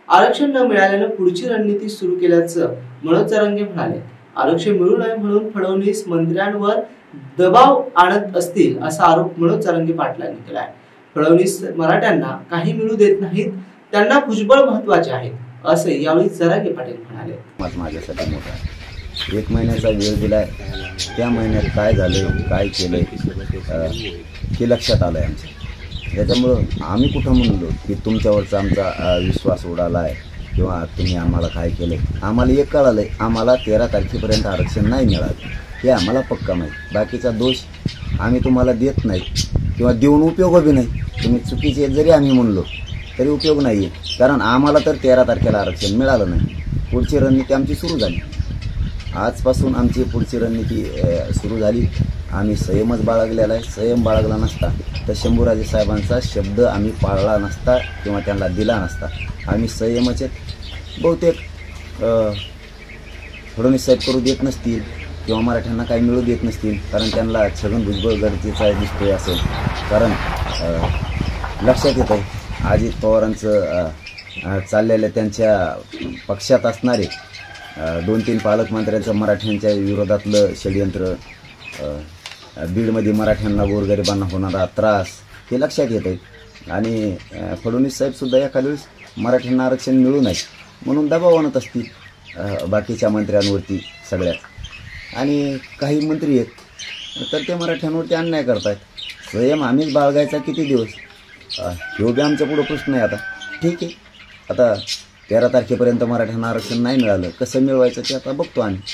आरक्षण न मिळाल्याने पुढची रणनीती सुरू केल्याचं मनोज जरांगे म्हणाले। आरक्षण मिळू नये म्हणून फडणवीस मंत्र्यांवर दबाव आणत असतील असा आरोप मनोज जरांगे पाटलांनी केला आहे। फडणवीस मराठ्यांना काही मिळू देत नाहीत, त्यांना भुजबळ महत्त्वाचे आहे असे यावेळी जरांगे पाटील म्हणाले। माझ्यासाठी मोठा आहे, 1 महिन्याचा वेळ दिलाय, त्या महिन्यात काय झालं काय केलंय हे लक्षात आलंय आमच्या। त्याच्यामुळं आम्ही कुठं म्हणलो की तुमच्यावरचा आमचा विश्वास उडाला आहे किंवा तुम्ही आम्हाला काय केलंय। आम्हाला एक कळालंय, आम्हाला 13 तारखेपर्यंत आरक्षण नाही मिळालं हे आम्हाला पक्का माहीत। बाकीचा दोष आम्ही तुम्हाला देत नाही किंवा देऊन उपयोग बी नाही। तुम्ही चुकीचे जरी आम्ही म्हणलो तरी उपयोग नाही आहे, कारण आम्हाला तर 13 तारखेला आरक्षण मिळालं नाही। पुढची रणनीती आमची सुरू झाली, आजपासून आमची पुढची रणनीती सुरू झाली। आम्ही संयमच बाळगलेला आहे। संयम बाळगला नसता तर शंभूराजे साहेबांचा शब्द आम्ही पाळला नसता किंवा त्यांना दिला नसता। आम्ही संयमाचे बहुतेक फडणवीस साहेब करू देत नसतील किंवा मराठ्यांना काही मिळू देत नसतील, कारण त्यांना छगन भुजबळ गरजेचा दिसतोय असेल। कारण लक्षात येत आहे अजित पवारांचं चाललेलं त्यांच्या पक्षात असणारे 2-3 पालकमंत्र्यांचं मराठ्यांच्या विरोधातलं षडयंत्र, बीडमध्ये मराठ्यांना गोरगरिबांना होणारा त्रास हे लक्षात येत आहे। आणि फडणवीस साहेबसुद्धा एखाद्या वेळेस मराठ्यांना आरक्षण मिळू नये म्हणून दबाव आणत असतील बाकीच्या मंत्र्यांवरती सगळ्यात। आणि काही मंत्री आहेत तर ते मराठ्यांवरती अन्याय करतायत। संयम आम्हीच बाळगायचा किती दिवस, ह्यो बी आमच्या पुढं प्रश्न आहे। आता ठीक आहे, आता 13 तारखेपर्यंत मराठ्यांना आरक्षण नाही मिळालं, कसं मिळवायचं ते आता बघतो आम्ही।